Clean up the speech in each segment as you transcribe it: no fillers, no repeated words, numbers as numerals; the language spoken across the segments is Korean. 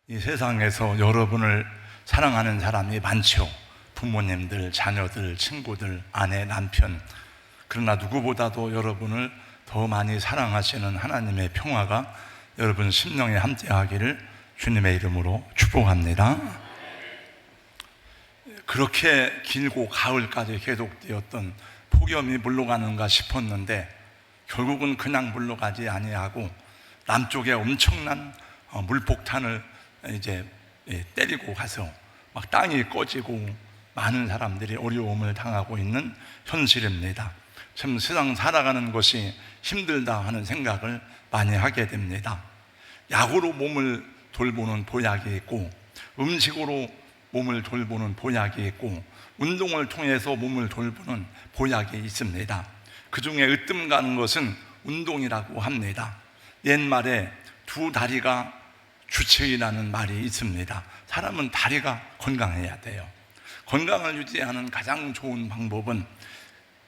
이 세상에서 여러분을 사랑하는 사람이 많죠. 부모님들, 자녀들, 친구들, 아내, 남편. 그러나 누구보다도 여러분을 더 많이 사랑하시는 하나님의 평화가 여러분 심령에 함께하기를 주님의 이름으로 축복합니다. 그렇게 길고 가을까지 계속되었던 폭염이 물러가는가 싶었는데 결국은 그냥 물러가지 아니하고 남쪽에 엄청난 물폭탄을 이제 때리고 가서 막 땅이 꺼지고 많은 사람들이 어려움을 당하고 있는 현실입니다. 참 세상 살아가는 것이 힘들다 하는 생각을 많이 하게 됩니다. 약으로 몸을 돌보는 보약이 있고 음식으로 몸을 돌보는 보약이 있고 운동을 통해서 몸을 돌보는 보약이 있습니다. 그 중에 으뜸 가는 것은 운동이라고 합니다. 옛말에 두 다리가 주체이라는 말이 있습니다. 사람은 다리가 건강해야 돼요. 건강을 유지하는 가장 좋은 방법은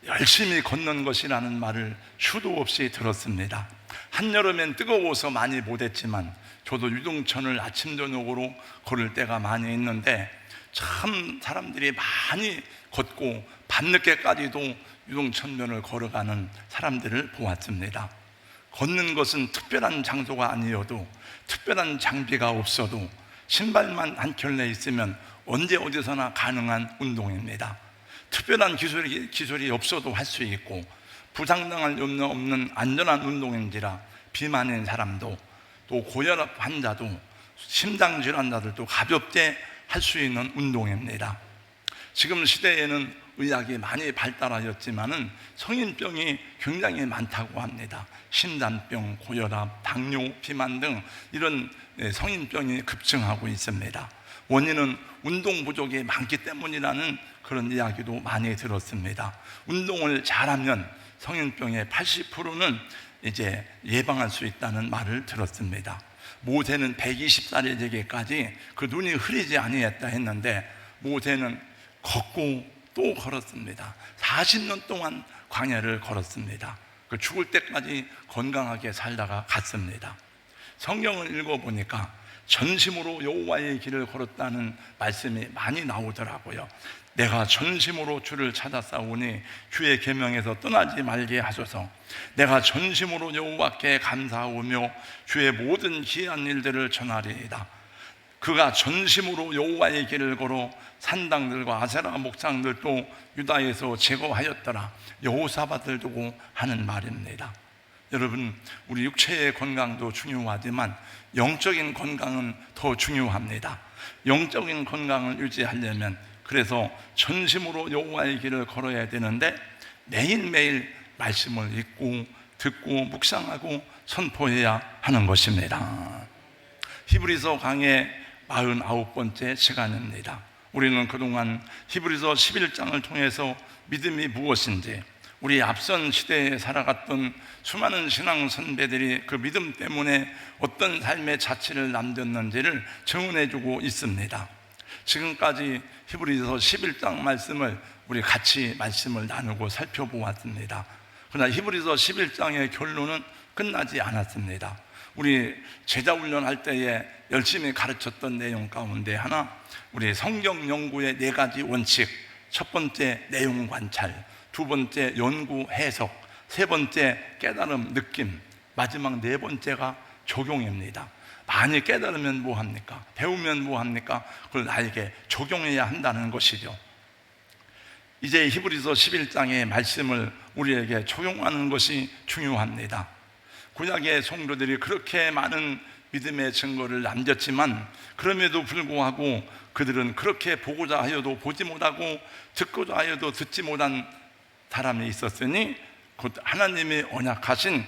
열심히 걷는 것이라는 말을 수도 없이 들었습니다. 한여름엔 뜨거워서 많이 못했지만 저도 유동천을 아침 저녁으로 걸을 때가 많이 있는데 참 사람들이 많이 걷고 밤늦게까지도 유동천면을 걸어가는 사람들을 보았습니다. 걷는 것은 특별한 장소가 아니어도 특별한 장비가 없어도 신발만 한 켤레 있으면 언제 어디서나 가능한 운동입니다. 특별한 기술이 없어도 할 수 있고 부상당할 염려 없는 안전한 운동인지라 비만인 사람도 또 고혈압 환자도 심장질환자들도 가볍게 할 수 있는 운동입니다. 지금 시대에는 의학이 많이 발달하였지만은 성인병이 굉장히 많다고 합니다. 심장병, 고혈압, 당뇨, 비만 등 이런 성인병이 급증하고 있습니다. 원인은 운동 부족이 많기 때문이라는 그런 이야기도 많이 들었습니다. 운동을 잘하면 성인병의 80%는 이제 예방할 수 있다는 말을 들었습니다. 모세는 120살이 되기까지 그 눈이 흐리지 아니했다 했는데 모세는 걷고 또 걸었습니다. 40년 동안 광야를 걸었습니다. 그 죽을 때까지 건강하게 살다가 갔습니다. 성경을 읽어보니까 전심으로 여호와의 길을 걸었다는 말씀이 많이 나오더라고요. 내가 전심으로 주를 찾아 싸우니 주의 계명에서 떠나지 말게 하소서. 내가 전심으로 여호와께 감사하오며 주의 모든 기이한 일들을 전하리이다. 그가 전심으로 여호와의 길을 걸어 산당들과 아세라 목상들도 유다에서 제거하였더라. 여호사밧을 두고 하는 말입니다. 여러분, 우리 육체의 건강도 중요하지만 영적인 건강은 더 중요합니다. 영적인 건강을 유지하려면 그래서 전심으로 여호와의 길을 걸어야 되는데 매일매일 말씀을 읽고 듣고 묵상하고 선포해야 하는 것입니다. 히브리서 강의 49번째 시간입니다. 우리는 그동안 히브리서 11장을 통해서 믿음이 무엇인지, 우리 앞선 시대에 살아갔던 수많은 신앙 선배들이 그 믿음 때문에 어떤 삶의 자취를 남겼는지를 증언해주고 있습니다. 지금까지 히브리서 11장 말씀을 우리 같이 말씀을 나누고 살펴보았습니다. 그러나 히브리서 11장의 결론은 끝나지 않았습니다. 우리 제자훈련할 때에 열심히 가르쳤던 내용 가운데 하나, 우리 성경 연구의 4가지 원칙. 첫 번째 내용 관찰, 두 번째 연구 해석, 세 번째 깨달음 느낌, 마지막 4번째가 적용입니다. 많이 깨달으면 뭐합니까? 배우면 뭐합니까? 그걸 나에게 적용해야 한다는 것이죠. 이제 히브리서 11장의 말씀을 우리에게 적용하는 것이 중요합니다. 구약의 성도들이 그렇게 많은 믿음의 증거를 남겼지만 그럼에도 불구하고 그들은 그렇게 보고자 하여도 보지 못하고 듣고자 하여도 듣지 못한 사람이 있었으니 곧 하나님이 언약하신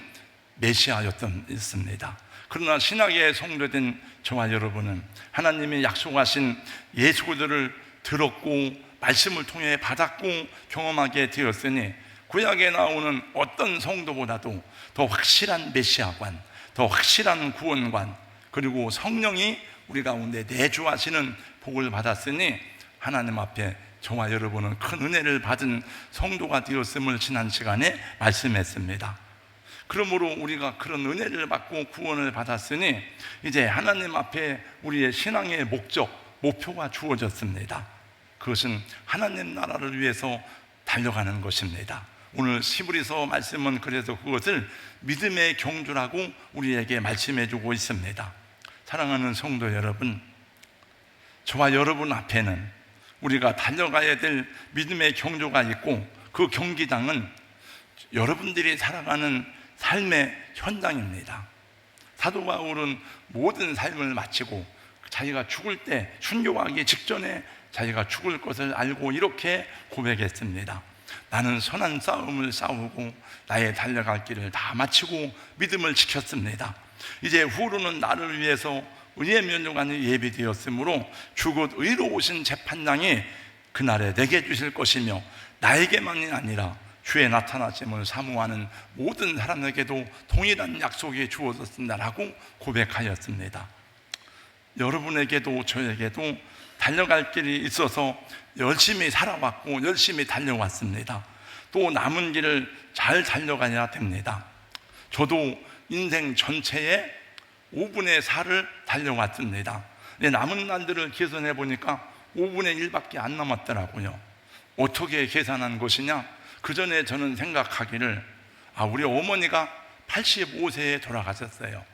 메시아였습니다. 그러나 신약의 성도된 저와 여러분은 하나님이 약속하신 예수들을 들었고 말씀을 통해 받았고 경험하게 되었으니 구약에 나오는 어떤 성도보다도 더 확실한 메시아관, 더 확실한 구원관, 그리고 성령이 우리 가운데 내주하시는 복을 받았으니 하나님 앞에 저와 여러분은 큰 은혜를 받은 성도가 되었음을 지난 시간에 말씀했습니다. 그러므로 우리가 그런 은혜를 받고 구원을 받았으니 이제 하나님 앞에 우리의 신앙의 목표가 주어졌습니다. 그것은 하나님 나라를 위해서 달려가는 것입니다. 오늘 시브리서 말씀은 그래서 그것을 믿음의 경주라고 우리에게 말씀해 주고 있습니다. 사랑하는 성도 여러분, 저와 여러분 앞에는 우리가 달려가야 될 믿음의 경주가 있고, 그 경기장은 여러분들이 살아가는 삶의 현장입니다. 사도 바울은 모든 삶을 마치고 자기가 죽을 때, 순교하기 직전에 자기가 죽을 것을 알고 이렇게 고백했습니다. 나는 선한 싸움을 싸우고 나의 달려갈 길을 다 마치고 믿음을 지켰습니다. 이제 후로는 나를 위해서 의의 면류관이 예비되었으므로 주곧 의로우신 재판장이 그날에 내게 주실 것이며, 나에게만이 아니라 주의 나타나심을 사모하는 모든 사람에게도 동일한 약속이 주어졌습니다라고 고백하였습니다. 여러분에게도 저에게도 달려갈 길이 있어서 열심히 살아왔고 열심히 달려왔습니다. 또 남은 길을 잘 달려가야 됩니다. 저도 인생 전체에 5분의 4를 달려왔습니다. 남은 날들을 계산해 보니까 5분의 1밖에 안 남았더라고요. 어떻게 계산한 것이냐? 그 전에 저는 생각하기를, 우리 어머니가 85세에 돌아가셨어요.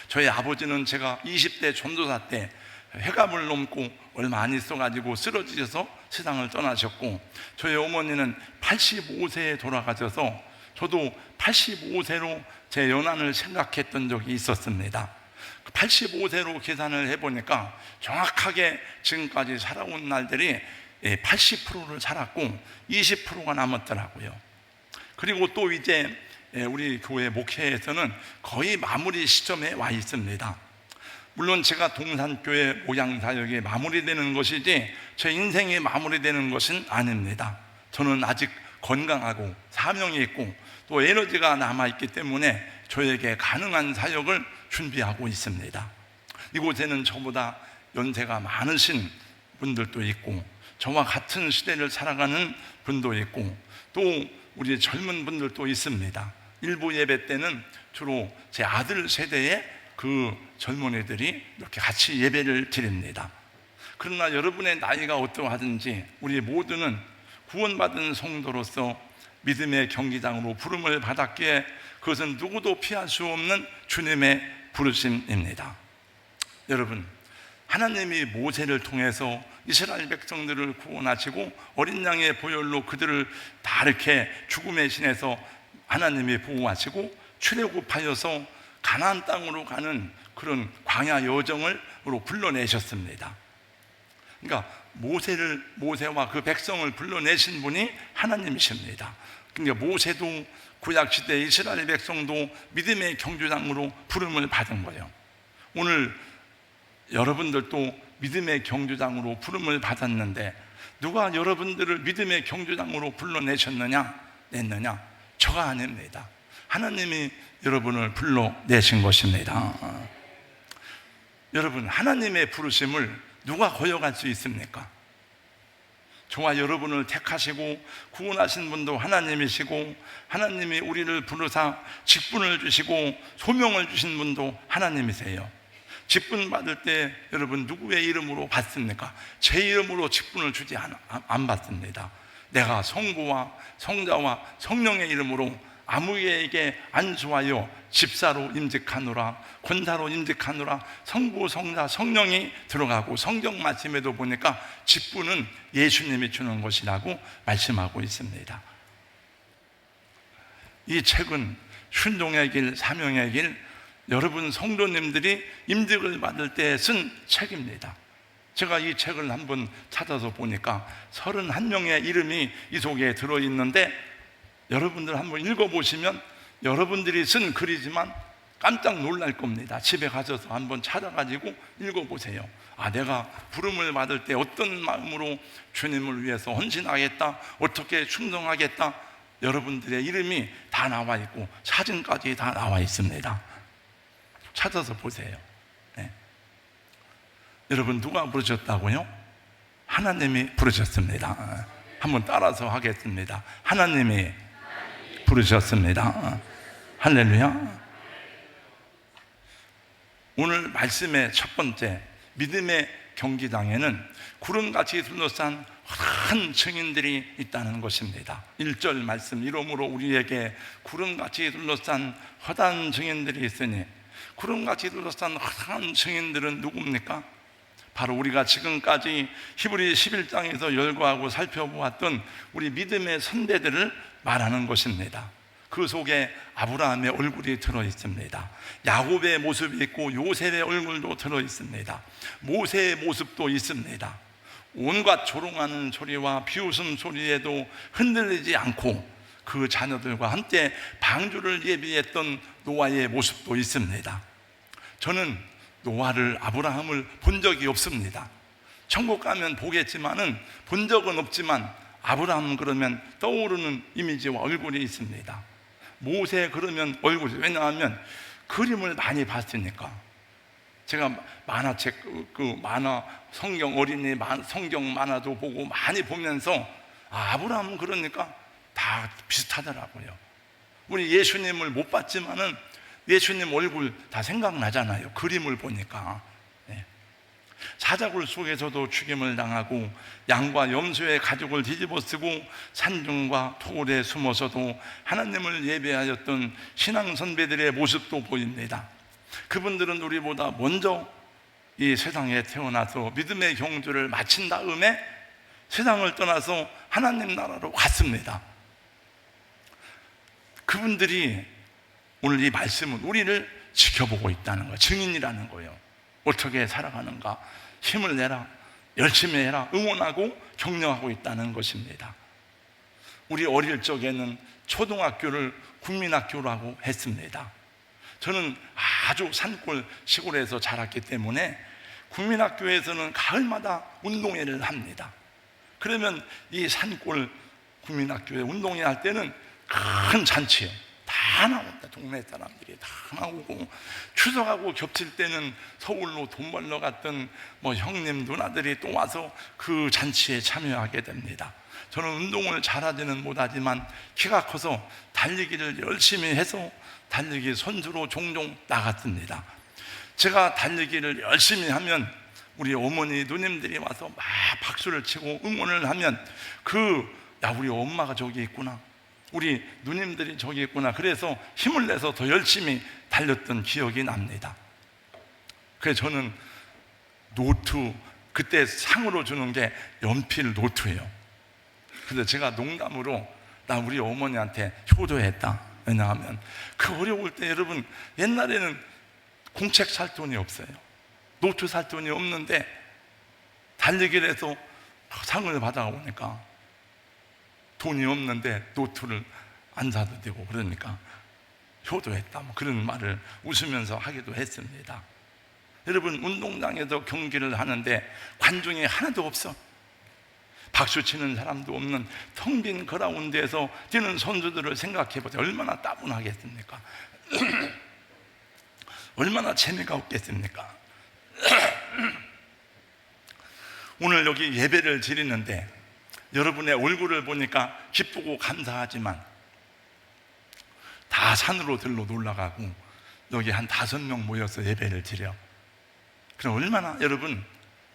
저희 아버지는 제가 20대 전도사 때 회갑을 넘고 얼마 안 있어가지고 쓰러지셔서 세상을 떠나셨고, 저희 어머니는 85세에 돌아가셔서 저도 85세로 제 연한을 생각했던 적이 있었습니다. 85세로 계산을 해보니까 정확하게 지금까지 살아온 날들이 80%를 살았고 20%가 남았더라고요. 그리고 또 이제 우리 교회 목회에서는 거의 마무리 시점에 와 있습니다. 물론 제가 동산교회 목양사역이 마무리되는 것이지 제 인생이 마무리되는 것은 아닙니다. 저는 아직 건강하고 사명이 있고 또 에너지가 남아있기 때문에 저에게 가능한 사역을 준비하고 있습니다. 이곳에는 저보다 연세가 많으신 분들도 있고 저와 같은 시대를 살아가는 분도 있고 또 우리 젊은 분들도 있습니다. 일부 예배 때는 주로 제 아들 세대의 그 젊은이들이 이렇게 같이 예배를 드립니다. 그러나 여러분의 나이가 어떠하든지 우리 모두는 구원받은 성도로서 믿음의 경기장으로 부름을 받았기에 그것은 누구도 피할 수 없는 주님의 부르심입니다. 여러분, 하나님이 모세를 통해서 이스라엘 백성들을 구원하시고 어린 양의 보혈로 그들을 다 이렇게 죽음의 신에서 하나님이 보호하시고 출애굽하여서 가나안 땅으로 가는 그런 광야 여정으로 불러내셨습니다. 그러니까 모세와 그 백성을 불러내신 분이 하나님이십니다. 그러니까 모세도 구약시대 이스라엘 백성도 믿음의 경주장으로 부름을 받은 거예요. 오늘 여러분들도 믿음의 경주장으로 부름을 받았는데 누가 여러분들을 믿음의 경주장으로 불러내셨느냐? 냈느냐? 저가 아닙니다. 하나님이 여러분을 불러내신 것입니다. 여러분, 하나님의 부르심을 누가 거역할 수 있습니까? 저와 여러분을 택하시고 구원하신 분도 하나님이시고 하나님이 우리를 부르사 직분을 주시고 소명을 주신 분도 하나님이세요. 직분 받을 때 여러분 누구의 이름으로 받습니까? 제 이름으로 직분을 주지 안 받습니다. 내가 성부와 성자와 성령의 이름으로 아무에게 안수하여 집사로 임직하노라, 권사로 임직하노라. 성부, 성자, 성령이 들어가고 성경 말씀에도 보니까 직분은 예수님이 주는 것이라고 말씀하고 있습니다. 이 책은 순종의 길, 사명의 길, 여러분 성도님들이 임직을 받을 때 쓴 책입니다. 제가 이 책을 한번 찾아서 보니까 31명의 이름이 이 속에 들어있는데 여러분들 한번 읽어보시면 여러분들이 쓴 글이지만 깜짝 놀랄 겁니다. 집에 가셔서 한번 찾아가지고 읽어보세요. 내가 부름을 받을 때 어떤 마음으로 주님을 위해서 헌신하겠다, 어떻게 충성하겠다, 여러분들의 이름이 다 나와 있고 사진까지 다 나와 있습니다. 찾아서 보세요. 네. 여러분, 누가 부르셨다고요? 하나님이 부르셨습니다. 한번 따라서 하겠습니다. 하나님이 부르셨습니다. 할렐루야. 오늘 말씀의 첫 번째 믿음의 경기장에는 구름같이 둘러싼 한 증인들이 있다는 것입니다. 1절 말씀, 이러므로 우리에게 구름같이 둘러싼 허다한 증인들이 있으니, 구름같이 둘러싼 허다한 증인들은 누굽니까? 바로 우리가 지금까지 히브리 11장에서 열거하고 살펴보았던 우리 믿음의 선배들을 말하는 것입니다. 그 속에 아브라함의 얼굴이 들어있습니다. 야곱의 모습이 있고 요셉의 얼굴도 들어있습니다. 모세의 모습도 있습니다. 온갖 조롱하는 소리와 비웃음 소리에도 흔들리지 않고 그 자녀들과 함께 방주를 예비했던 노아의 모습도 있습니다. 저는 노아를, 아브라함을 본 적이 없습니다. 천국 가면 보겠지만은 본 적은 없지만 아브라함 그러면 떠오르는 이미지와 얼굴이 있습니다. 모세 그러면 얼굴이, 왜냐하면 그림을 많이 봤으니까. 제가 만화책, 만화, 성경 어린이 성경 만화도 보고 많이 보면서 아브라함은 그러니까 다 비슷하더라고요. 우리 예수님을 못 봤지만은 예수님 얼굴 다 생각나잖아요. 그림을 보니까. 사자굴 속에서도 죽임을 당하고 양과 염소의 가죽을 뒤집어 쓰고 산중과 토굴에 숨어서도 하나님을 예배하였던 신앙 선배들의 모습도 보입니다. 그분들은 우리보다 먼저 이 세상에 태어나서 믿음의 경주를 마친 다음에 세상을 떠나서 하나님 나라로 갔습니다. 그분들이 오늘 이 말씀은 우리를 지켜보고 있다는 거예요. 증인이라는 거예요. 어떻게 살아가는가, 힘을 내라, 열심히 해라, 응원하고 격려하고 있다는 것입니다. 우리 어릴 적에는 초등학교를 국민학교라고 했습니다. 저는 아주 산골 시골에서 자랐기 때문에 국민학교에서는 가을마다 운동회를 합니다. 그러면 이 산골 국민학교에 운동회 할 때는 큰 잔치에 다 나온다. 동네 사람들이 다 나오고, 추석하고 겹칠 때는 서울로 돈 벌러 갔던 형님 누나들이 또 와서 그 잔치에 참여하게 됩니다. 저는 운동을 잘하지는 못하지만 키가 커서 달리기를 열심히 해서 달리기 선수로 종종 나갔습니다. 제가 달리기를 열심히 하면 우리 어머니 누님들이 와서 막 박수를 치고 응원을 하면 우리 엄마가 저기 있구나, 우리 누님들이 저기 있구나, 그래서 힘을 내서 더 열심히 달렸던 기억이 납니다. 그래서 저는 노트, 그때 상으로 주는 게 연필 노트예요. 근데 제가 농담으로 나 우리 어머니한테 효도했다. 왜냐하면 그 어려울 때, 여러분, 옛날에는 공책 살 돈이 없어요. 노트 살 돈이 없는데 달리기를 해서 상을 받아오니까 돈이 없는데 노트를 안 사도 되고, 그러니까 효도했다, 그런 말을 웃으면서 하기도 했습니다. 여러분, 운동장에서 경기를 하는데 관중이 하나도 없어. 박수 치는 사람도 없는 텅 빈 그라운드에서 뛰는 선수들을 생각해보세요. 얼마나 따분하겠습니까? 얼마나 재미가 없겠습니까? 오늘 여기 예배를 드리는데 여러분의 얼굴을 보니까 기쁘고 감사하지만 다 산으로 들러 놀러가고 여기 한 5명 모여서 예배를 드려. 그럼 얼마나 여러분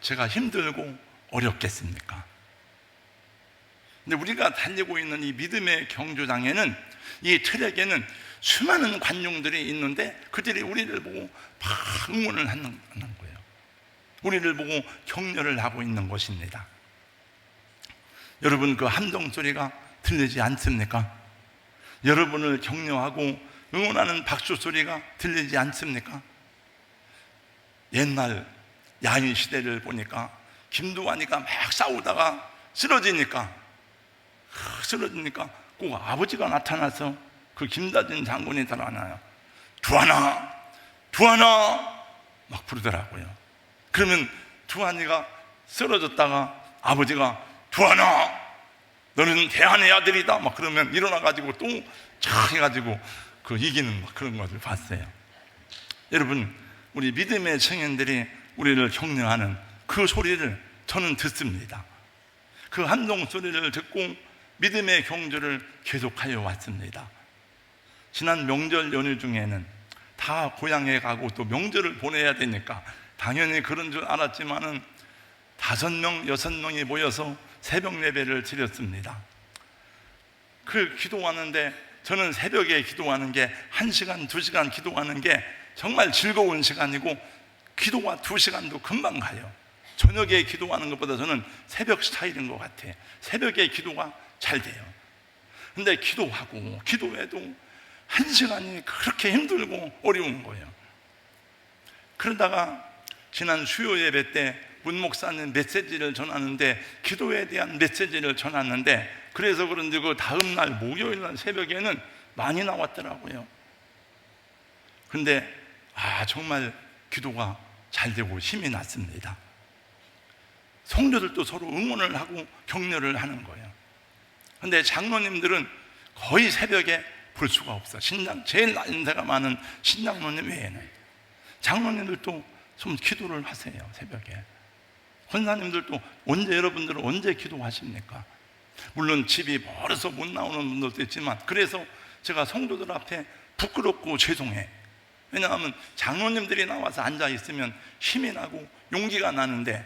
제가 힘들고 어렵겠습니까? 근데 우리가 달리고 있는 이 믿음의 경주장에는, 이 트랙에는 수많은 관중들이 있는데 그들이 우리를 보고 막 응원을 하는 거예요. 우리를 보고 격려를 하고 있는 것입니다. 여러분, 그 함성 소리가 들리지 않습니까? 여러분을 격려하고 응원하는 박수 소리가 들리지 않습니까? 옛날 야인 시대를 보니까 김두한이가 막 싸우다가 쓰러지니까 꼭 아버지가 나타나서 그 김다진 장군이 달아나요. 두한아, 두한아 막 부르더라고요. 그러면 두한이가 쓰러졌다가 아버지가 두한아, 너는 대한의 아들이다 막 그러면 일어나가지고 또 쫙 해가지고 이기는 그런 것을 봤어요. 여러분, 우리 믿음의 청년들이 우리를 격려하는 그 소리를 저는 듣습니다. 그 함성 소리를 듣고 믿음의 경주를 계속하여 왔습니다. 지난 명절 연휴 중에는 다 고향에 가고 또 명절을 보내야 되니까 당연히 그런 줄 알았지만은 5명, 6명이 모여서 새벽 예배를 드렸습니다. 그 기도하는데 저는 새벽에 기도하는 게 1시간, 2시간 기도하는 게 정말 즐거운 시간이고 기도가 2시간도 금방 가요. 저녁에 기도하는 것보다 저는 새벽 스타일인 것 같아요. 새벽에 기도가 잘 돼요. 근데 기도하고 기도해도 1시간이 그렇게 힘들고 어려운 거예요. 그러다가 지난 수요 예배 때 문 목사님 메시지를 전하는데 기도에 대한 메시지를 전하는데 그래서 그런지 그 다음날 목요일날 새벽에는 많이 나왔더라고요. 근데 정말 기도가 잘 되고 힘이 났습니다. 성도들도 서로 응원을 하고 격려를 하는 거예요. 근데 장로님들은 거의 새벽에 볼 수가 없어. 제일 인사가 많은 신장로님 외에는. 장로님들도 좀 기도를 하세요, 새벽에. 권사님들도 여러분들은 언제 기도하십니까? 물론 집이 멀어서 못 나오는 분들도 있지만, 그래서 제가 성도들 앞에 부끄럽고 죄송해. 왜냐하면 장로님들이 나와서 앉아 있으면 힘이 나고 용기가 나는데,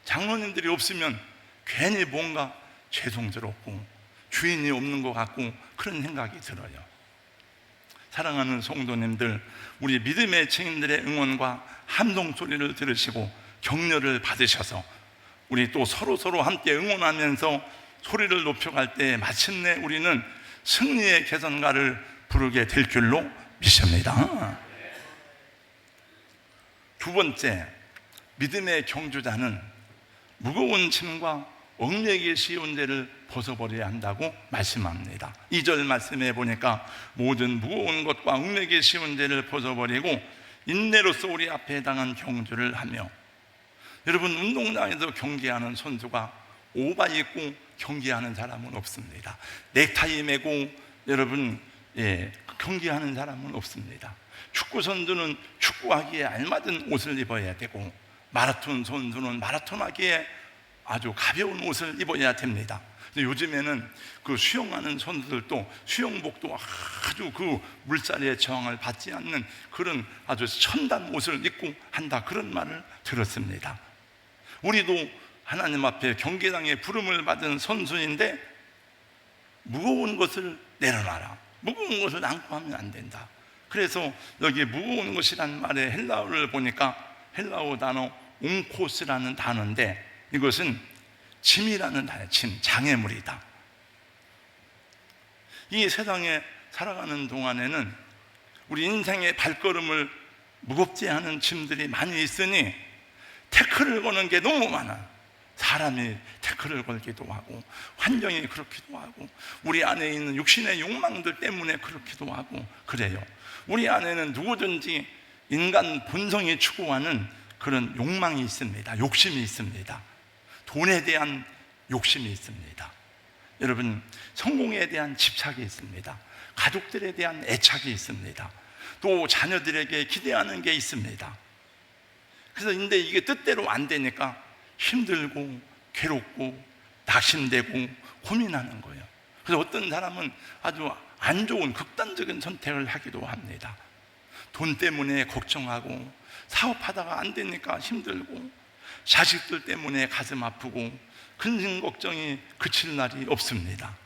장로님들이 없으면 괜히 뭔가 죄송스럽고 주인이 없는 것 같고 그런 생각이 들어요. 사랑하는 성도님들, 우리 믿음의 증인들의 응원과 함성 소리를 들으시고 격려를 받으셔서 우리 또 서로 함께 응원하면서 소리를 높여갈 때 마침내 우리는 승리의 개선가를 부르게 될 줄로 믿습니다. 두 번째, 믿음의 경주자는 무거운 짐과 얽매기 쉬운 죄를 벗어버려야 한다고 말씀합니다. 2절 말씀에 보니까 모든 무거운 것과 얽매기 쉬운 죄를 벗어버리고 인내로서 우리 앞에 당한 경주를 하며. 여러분, 운동장에서 경기하는 선수가 오바 입고 경기하는 사람은 없습니다. 넥타이 매고 여러분 경기하는 사람은 없습니다. 축구 선수는 축구하기에 알맞은 옷을 입어야 되고, 마라톤 선수는 마라톤하기에 아주 가벼운 옷을 입어야 됩니다. 요즘에는 그 수영하는 선수들도 수영복도 아주 그 물살의 저항을 받지 않는 그런 아주 첨단 옷을 입고 한다, 그런 말을 들었습니다. 우리도 하나님 앞에 경기장에 부름을 받은 선수인데 무거운 것을 내려놔라, 무거운 것을 안고 하면 안 된다. 그래서 여기 무거운 것이란 말의 헬라어를 보니까 헬라어 단어 옹코스라는 단어인데, 이것은 짐이라는 단어, 짐, 장애물이다. 이 세상에 살아가는 동안에는 우리 인생의 발걸음을 무겁게 하는 짐들이 많이 있으니 태클을 거는 게 너무 많아. 사람이 태클을 걸기도 하고, 환경이 그렇기도 하고, 우리 안에 있는 육신의 욕망들 때문에 그렇기도 하고 그래요. 우리 안에는 누구든지 인간 본성이 추구하는 그런 욕망이 있습니다. 욕심이 있습니다. 돈에 대한 욕심이 있습니다. 여러분, 성공에 대한 집착이 있습니다. 가족들에 대한 애착이 있습니다. 또 자녀들에게 기대하는 게 있습니다. 그래서 근데 이게 뜻대로 안 되니까 힘들고 괴롭고 낙심되고 고민하는 거예요. 그래서 어떤 사람은 아주 안 좋은 극단적인 선택을 하기도 합니다. 돈 때문에 걱정하고, 사업하다가 안 되니까 힘들고, 자식들 때문에 가슴 아프고, 근심 걱정이 그칠 날이 없습니다.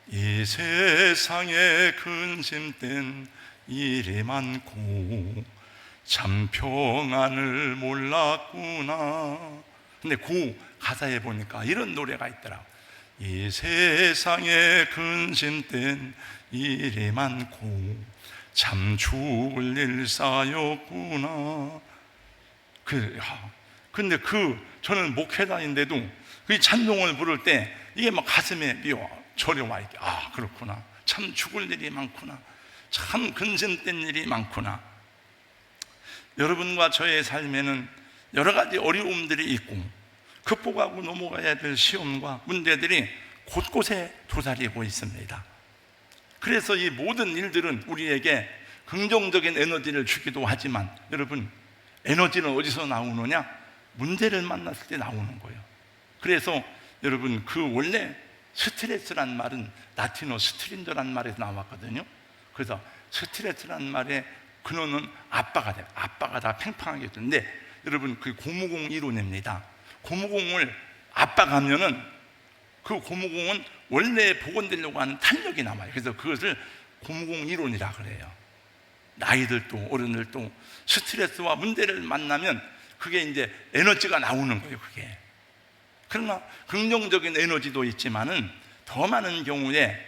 이 세상에 근심된 일이 많고 참 평안을 몰랐구나. 근데 그 가사에 보니까 이런 노래가 있더라고. 이 세상에 근심된 일이 많고 참 죽을 일 쌓였구나. 근데 저는 목회자인데도 그 찬송을 부를 때 이게 막 가슴에 저려와 이게, 그렇구나, 참 죽을 일이 많구나, 참 근심된 일이 많구나. 여러분과 저의 삶에는 여러 가지 어려움들이 있고 극복하고 넘어가야 될 시험과 문제들이 곳곳에 도사리고 있습니다. 그래서 이 모든 일들은 우리에게 긍정적인 에너지를 주기도 하지만, 여러분, 에너지는 어디서 나오느냐? 문제를 만났을 때 나오는 거예요. 그래서 여러분, 원래 스트레스란 말은 라틴어 스트린저란 말에서 나왔거든요. 그래서 스트레스란 말의 근원은 아빠가 돼요. 아빠가 다 팽팽하게 되는데, 여러분 그 고무공 이론입니다. 고무공을 아빠가 하면은 그 고무공은 원래 복원되려고 하는 탄력이 남아요. 그래서 그것을 고무공 이론이라 그래요. 나이들도 어른들도 스트레스와 문제를 만나면 그게 이제 에너지가 나오는 거예요. 그게. 그러나 긍정적인 에너지도 있지만은 더 많은 경우에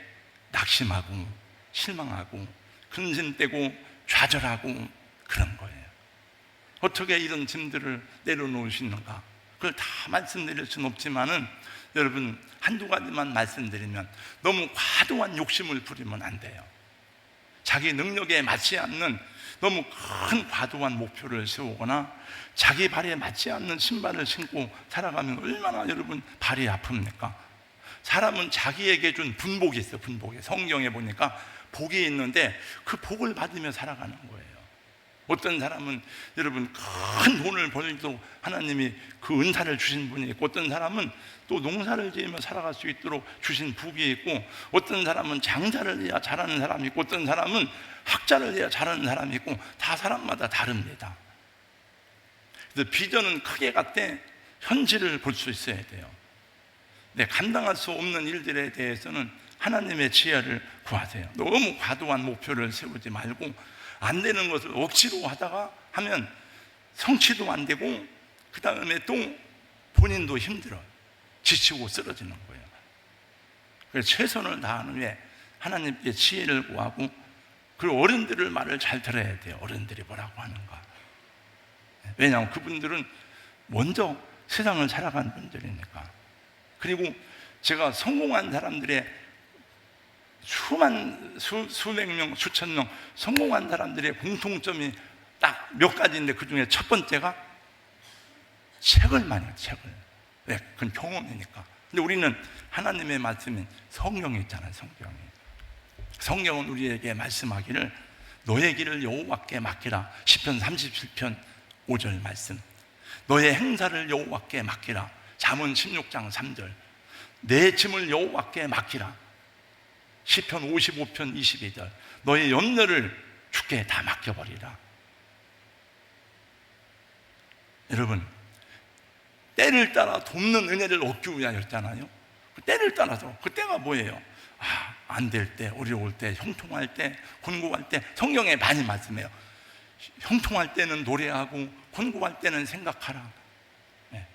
낙심하고 실망하고 근심되고 좌절하고 그런 거예요. 어떻게 이런 짐들을 내려놓을 수 있는가? 그걸 다 말씀드릴 수는 없지만은 여러분 한두 가지만 말씀드리면, 너무 과도한 욕심을 부리면 안 돼요. 자기 능력에 맞지 않는 너무 큰 과도한 목표를 세우거나 자기 발에 맞지 않는 신발을 신고 살아가면 얼마나 여러분 발이 아픕니까? 사람은 자기에게 준 분복이 있어요. 분복이 성경에 보니까 복이 있는데 그 복을 받으며 살아가는 거예요. 어떤 사람은 여러분 큰 돈을 벌도록 하나님이 그 은사를 주신 분이 있고, 어떤 사람은 또 농사를 지으며 살아갈 수 있도록 주신 복이 있고, 어떤 사람은 장사를 해야 잘하는 사람이 있고, 어떤 사람은 학자를 해야 잘하는 사람이 있고, 다 사람마다 다릅니다. 그래서 비전은 크게 갖되 현실을 볼 수 있어야 돼요. 네, 감당할 수 없는 일들에 대해서는 하나님의 지혜를 구하세요. 너무 과도한 목표를 세우지 말고, 안 되는 것을 억지로 하다가 하면 성취도 안 되고, 그 다음에 또 본인도 힘들어요. 지치고 쓰러지는 거예요. 그래서 최선을 다하는 후에 하나님께 지혜를 구하고, 그리고 어른들의 말을 잘 들어야 돼요. 어른들이 뭐라고 하는가. 왜냐하면 그분들은 먼저 세상을 살아간 분들이니까. 그리고 제가 성공한 사람들의 수백 명, 수천 명 성공한 사람들의 공통점이 딱 몇 가지인데, 그 중에 첫 번째가 책을 많이 해요. 책을. 왜? 그건 경험이니까. 근데 우리는 하나님의 말씀인 성경이 있잖아요. 성경은 우리에게 말씀하기를 너의 길을 여호와께 맡기라. 시편 37편 5절 말씀. 너의 행사를 여호와께 맡기라. 잠언 16장 3절. 내 짐을 여호와께 맡기라. 시편 55편 22절. 너의 염려를 주께 다 맡겨버리라. 여러분, 때를 따라 돕는 은혜를 얻기 위하였잖아요. 그 때를 따라서, 그 때가 뭐예요? 안 될 때, 어려울 때, 형통할 때, 곤고할 때, 성경에 많이 말씀해요. 형통할 때는 노래하고 곤고할 때는 생각하라. 네.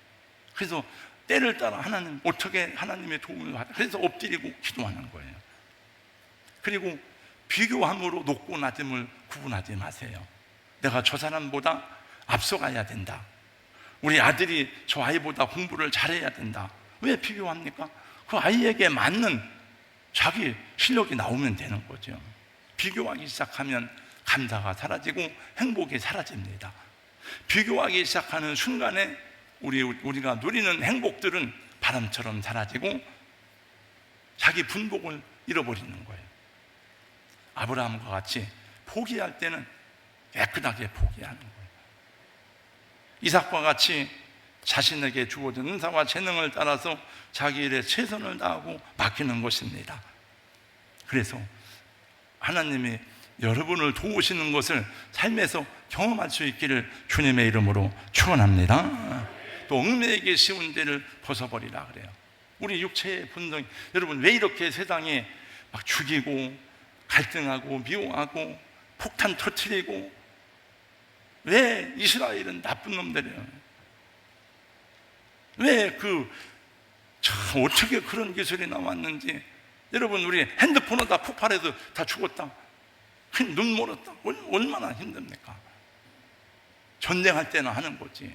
그래서 때를 따라 하나님, 어떻게 하나님의 도움을 받아, 그래서 엎드리고 기도하는 거예요. 그리고 비교함으로 높고 낮음을 구분하지 마세요. 내가 저 사람보다 앞서가야 된다. 우리 아들이 저 아이보다 공부를 잘해야 된다. 왜 비교합니까? 그 아이에게 맞는 자기 실력이 나오면 되는 거죠. 비교하기 시작하면 감사가 사라지고 행복이 사라집니다. 비교하기 시작하는 순간에 우리가 누리는 행복들은 바람처럼 사라지고 자기 분복을 잃어버리는 거예요. 아브라함과 같이 포기할 때는 깨끗하게 포기하는 거예요. 이삭과 같이 자신에게 주어진 은사와 재능을 따라서 자기 일에 최선을 다하고 맡기는 것입니다. 그래서 하나님이 여러분을 도우시는 것을 삶에서 경험할 수 있기를 주님의 이름으로 축원합니다. 또 얽매이기 쉬운 데를 벗어버리라 그래요. 우리 육체의 본성, 여러분 왜 이렇게 세상에 막 죽이고 갈등하고 미워하고 폭탄 터뜨리고, 왜 이스라엘은 나쁜 놈들이에요? 왜 참 어떻게 그런 기술이 나왔는지. 여러분 우리 핸드폰은 다 폭발해서 다 죽었다, 눈 멀었다, 얼마나 힘듭니까? 전쟁할 때나 하는 거지.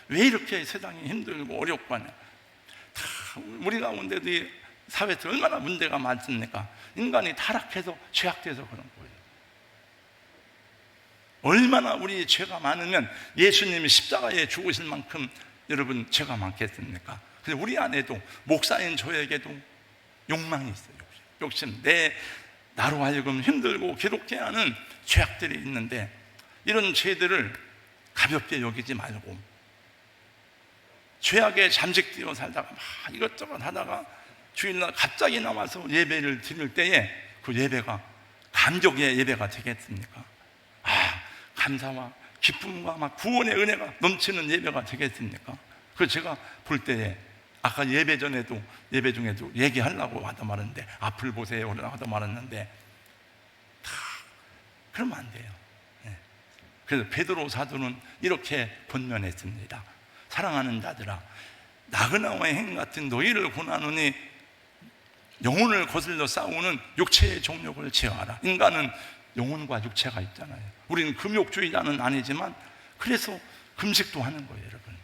왜 이렇게 세상이 힘들고 어렵고 하냐. 다 우리 가운데도 이 사회에서 얼마나 문제가 많습니까? 인간이 타락해서 죄악돼서 그런 거예요. 얼마나 우리 죄가 많으면 예수님이 십자가에 죽으실 만큼 여러분 죄가 많겠습니까? 그래서 우리 안에도, 목사인 저에게도 욕망이 있어요. 욕심. 나로 하여금 힘들고 괴롭게 하는 죄악들이 있는데, 이런 죄들을 가볍게 여기지 말고 죄악에 잠식되어 살다가 막 이것저것 하다가 주일날 갑자기 나와서 예배를 드릴 때에 그 예배가 감격의 예배가 되겠습니까? 감사와 기쁨과 막 구원의 은혜가 넘치는 예배가 되겠습니까? 그 제가 볼 때에 아까 예배 중에도 얘기하려고 하다 말았는데, 앞을 보세요 하다 말았는데, 다 그러면 안 돼요. 그래서 베드로 사도는 이렇게 권면했습니다. 사랑하는 자들아, 나그나와의 행 같은 너희를 고난하니 영혼을 거슬러 싸우는 육체의 정욕을 제어하라. 인간은 영혼과 육체가 있잖아요. 우리는 금욕주의자는 아니지만 그래서 금식도 하는 거예요, 여러분.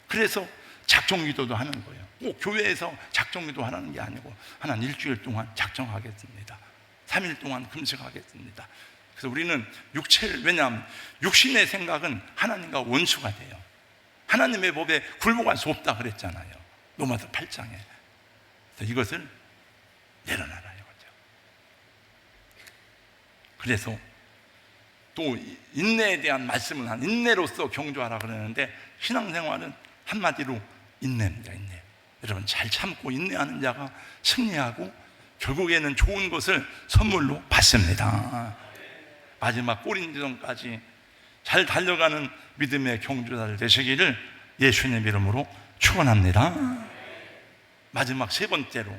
그래서 작정기도도 하는 거예요. 꼭 교회에서 작정기도 하라는 게 아니고 하나는 일주일 동안 작정하겠습니다. 3일 동안 금식하겠습니다. 그래서 우리는 왜냐하면 육신의 생각은 하나님과 원수가 돼요. 하나님의 법에 굴복할 수 없다 그랬잖아요, 로마서 8장에. 그래서 이것을 내려놔라 이거죠. 그래서 또 인내에 대한 말씀을 인내로서 경주하라 그러는데, 신앙생활은 한마디로 인내입니다. 인내. 여러분, 잘 참고 인내하는 자가 승리하고 결국에는 좋은 것을 선물로 받습니다. 마지막 꼬린지점까지 잘 달려가는 믿음의 경주자들 되시기를 예수님 이름으로 축원합니다. 마지막 세 번째로,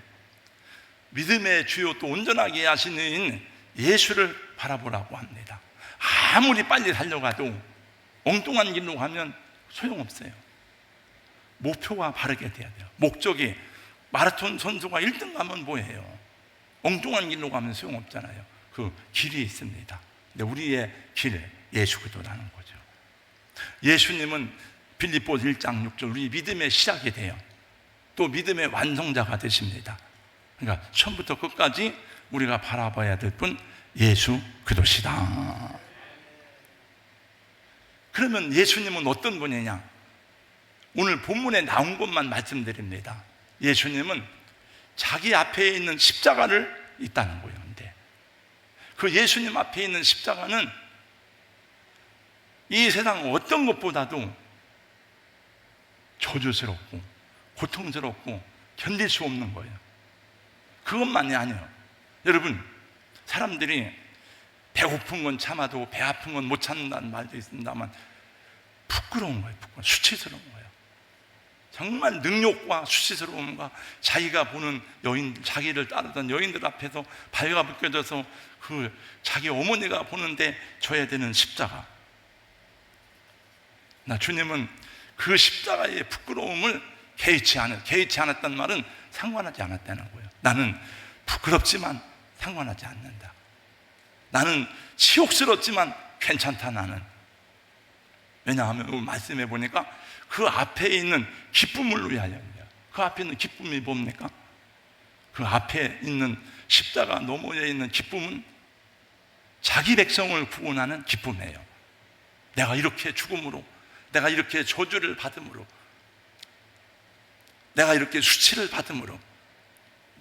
믿음의 주요 또 온전하게 하시는 예수를 바라보라고 합니다. 아무리 빨리 달려가도 엉뚱한 길로 가면 소용없어요. 목표가 바르게 돼야 돼요. 목적이, 마라톤 선수가 1등 가면 뭐예요? 엉뚱한 길로 가면 소용없잖아요. 그 길이 있습니다. 근데 우리의 길, 예수 그리스도라는 거죠. 예수님은 빌립보서 1장 6절 우리 믿음의 시작이 돼요. 또 믿음의 완성자가 되십니다. 그러니까 처음부터 끝까지 우리가 바라봐야 될 분 예수 그리스도시다. 그러면 예수님은 어떤 분이냐? 오늘 본문에 나온 것만 말씀드립니다. 예수님은 자기 앞에 있는 십자가를 있다는 거예요. 근데 그 예수님 앞에 있는 십자가는 이 세상 어떤 것보다도 저주스럽고 고통스럽고 견딜 수 없는 거예요. 그것만이 아니에요. 여러분, 사람들이 배고픈 건 참아도 배 아픈 건 못 참는다는 말도 있습니다만 부끄러운 거예요. 수치스러운 거예요. 정말 능욕과 수치스러움과 자기가 보는 여인들, 자기를 따르던 여인들 앞에서 발가벗겨져서 그 자기 어머니가 보는데 져야 되는 십자가. 주님은 그 십자가의 부끄러움을 개의치 않았다는 말은 상관하지 않았다는 거예요. 나는 부끄럽지만 상관하지 않는다. 나는 치욕스럽지만 괜찮다. 나는. 왜냐하면 오늘 말씀해 보니까 그 앞에 있는 기쁨을 위하여입니다. 그 앞에 있는 기쁨이 뭡니까? 그 앞에 있는 십자가 너머에 있는 기쁨은 자기 백성을 구원하는 기쁨이에요. 내가 이렇게 죽음으로, 내가 이렇게 저주를 받음으로, 내가 이렇게 수치를 받음으로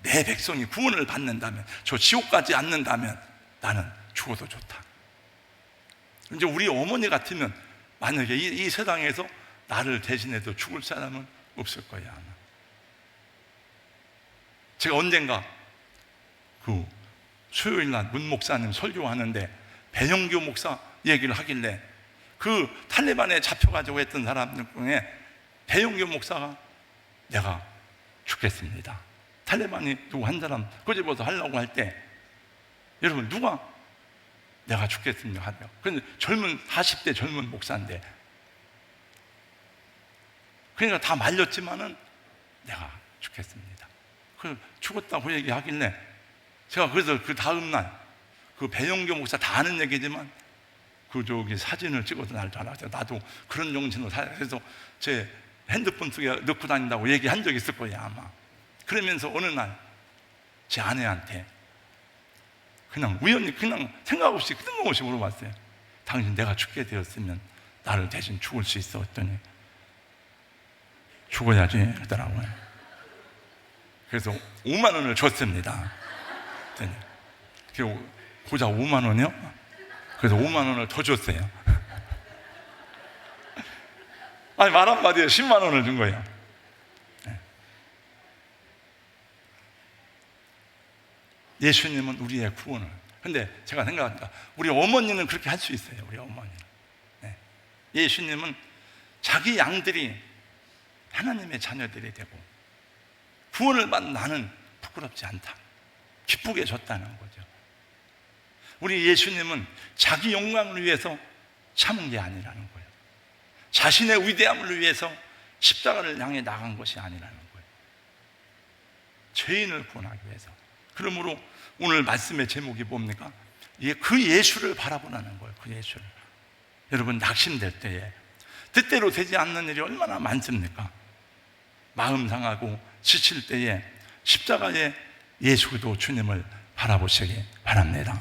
내 백성이 구원을 받는다면, 저 지옥 가지 않는다면 나는 죽어도 좋다. 이제 우리 어머니 같으면 만약에 이 세상에서 나를 대신해도 죽을 사람은 없을 거예요, 아마. 제가 언젠가 그 수요일날 문 목사님 설교하는데 배영규 목사 얘기를 하길래 그 탈레반에 잡혀가지고 했던 사람들 중에 배영규 목사가 내가 죽겠습니다, 탈레반이 누구 한 사람 꼬집어서 하려고 할 때, 여러분 누가 내가 죽겠습니다 하며, 근데 40대 젊은 목사인데, 그러니까 다 말렸지만은 내가 죽겠습니다. 그 죽었다고 얘기하길래 제가 그래서 그 다음날 그 배영교 목사 다 아는 얘기지만 그 사진을 찍어서 날 알았어요. 나도 그런 정신으로 살아요. 그래서 제 핸드폰 속에 넣고 다닌다고 얘기한 적이 있을 거예요, 아마. 그러면서 어느 날 제 아내한테 그냥 우연히 그냥 생각 없이 뜬금없이 물어봤어요. 당신 내가 죽게 되었으면 나를 대신 죽을 수 있어? 했더니 죽어야지 하더라고요. 그래서 5만 원을 줬습니다. 고작 5만 원이요? 그래서 5만 원을 더 줬어요. 아니 말 한마디에 10만 원을 준 거예요. 예수님은 우리의 구원을. 근데 제가 생각하니까 우리 어머니는 그렇게 할 수 있어요. 우리 어머니. 네. 예수님은 자기 양들이 하나님의 자녀들이 되고 구원을 받는 나는 부끄럽지 않다, 기쁘게 해줬다는 거죠. 우리 예수님은 자기 영광을 위해서 참은 게 아니라는 거예요. 자신의 위대함을 위해서 십자가를 향해 나간 것이 아니라는 거예요. 죄인을 구원하기 위해서. 그러므로 오늘 말씀의 제목이 뭡니까? 그 예수를 바라보라는 거예요. 그 예수를. 여러분, 낙심될 때에 뜻대로 되지 않는 일이 얼마나 많습니까? 마음 상하고 지칠 때에 십자가의 예수도 주님을 바라보시기 바랍니다.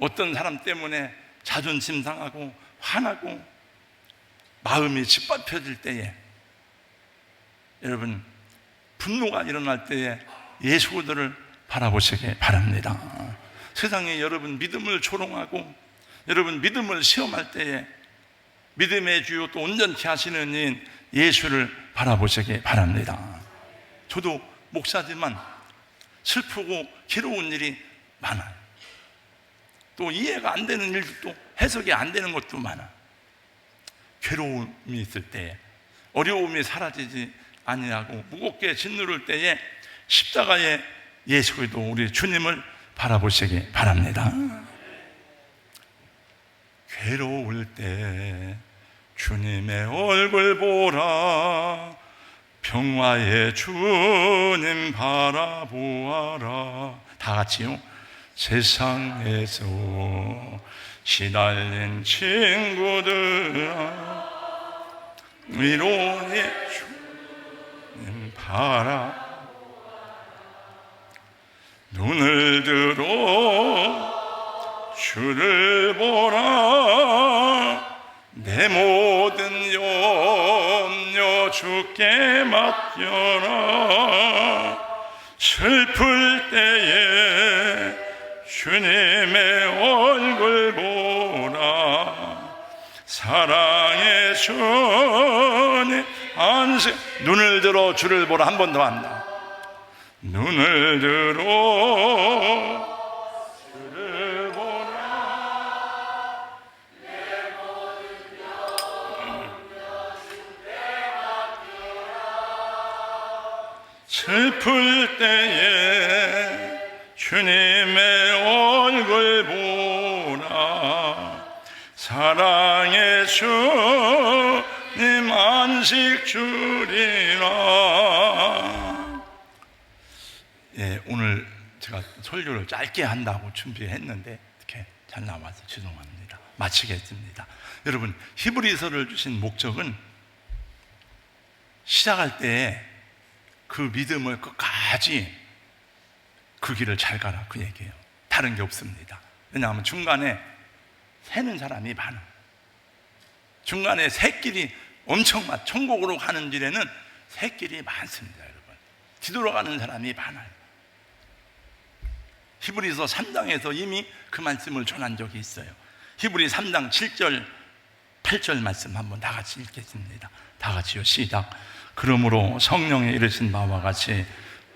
어떤 사람 때문에 자존심 상하고 화나고 마음이 짓밟혀질 때에, 여러분, 분노가 일어날 때에 예수 그들을 바라보시기 바랍니다. 세상에 여러분 믿음을 조롱하고 여러분 믿음을 시험할 때에 믿음의 주요 또 온전케 하시는 이인 예수를 바라보시기 바랍니다. 저도 목사지만 슬프고 괴로운 일이 많아요. 또 이해가 안 되는 일도 또 해석이 안 되는 것도 많아요. 괴로움이 있을 때에, 어려움이 사라지지 아니하고 무겁게 짓누를 때에 십자가의 예수 그리스도 우리 주님을 바라보시기 바랍니다. 괴로울 때 주님의 얼굴 보라, 평화의 주님 바라보아라. 다 같이요. 세상에서 시달린 친구들아, 위로의 주님 바라. 눈을 들어 주를 보라, 내 모든 염려 주께 맡겨라. 슬플 때에 주님의 얼굴 보라, 사랑의 주님 안색. 눈을 들어 주를 보라. 한 번 더 한다. 눈을 들어 주를 보라, 내 모든 염려 주께 맡겨라. 슬플 때에 주님의 얼굴 보라, 사랑의 주님 안식 주리라. 예, 오늘 제가 설교를 짧게 한다고 준비했는데 이렇게 잘 나와서 죄송합니다. 마치겠습니다. 여러분, 히브리서를 주신 목적은 시작할 때 그 믿음을 끝까지 그 길을 잘 가라, 그 얘기예요. 다른 게 없습니다. 왜냐하면 중간에 새는 사람이 많아요. 중간에 새길이 엄청 많아요. 천국으로 가는 길에는 새길이 많습니다. 여러분, 뒤돌아가는 사람이 많아요. 히브리서 3장에서 이미 그 말씀을 전한 적이 있어요. 히브리 3장 7절 8절 말씀 한번 다 같이 읽겠습니다. 다 같이요. 시작. 그러므로 성령이 이르신 바와 같이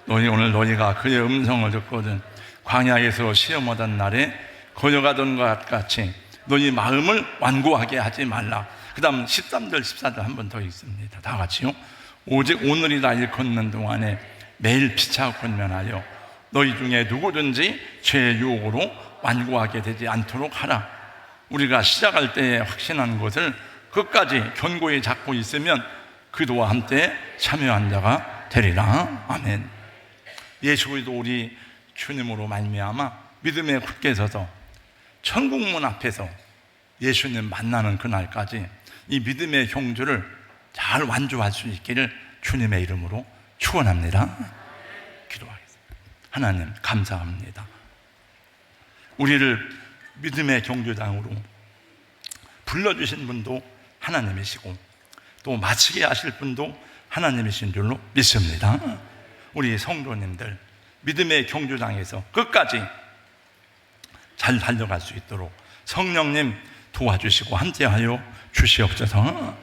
오늘 너희가 그의 음성을 듣거든 광야에서 시험하던 날에 거녀가던 것 같이 너희 마음을 완고하게 하지 말라. 그 다음 13절 14절 한 번 더 읽습니다. 다 같이요. 오직 오늘이라 일컫는 동안에 매일 피차 권면하여 너희 중에 누구든지 죄의 유혹으로 완고하게 되지 않도록 하라. 우리가 시작할 때에 확신한 것을 끝까지 견고히 잡고 있으면 그도와 함께 참여한 자가 되리라. 아멘. 예수 그리스도 우리 주님으로 말미암아 믿음에 굳게 서서 천국문 앞에서 예수님 만나는 그날까지 이 믿음의 경주를 잘 완주할 수 있기를 주님의 이름으로 축원합니다. 기도하겠습니다. 하나님 감사합니다. 우리를 믿음의 경주장으로 불러주신 분도 하나님이시고 또 마치게 하실 분도 하나님이신 줄로 믿습니다. 우리 성도님들 믿음의 경주장에서 끝까지 잘 달려갈 수 있도록 성령님 도와주시고 함께하여 주시옵소서.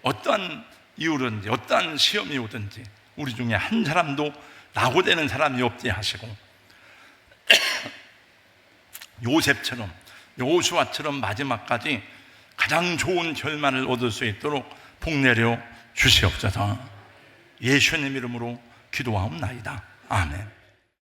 어떠한 이유든지 어떠한 시험이 오든지 우리 중에 한 사람도 낙오되는 사람이 없게 하시고 요셉처럼, 여호수아처럼 마지막까지 가장 좋은 결말을 얻을 수 있도록 복 내려 주시옵소서. 예수님 이름으로 기도하옵나이다. 아멘.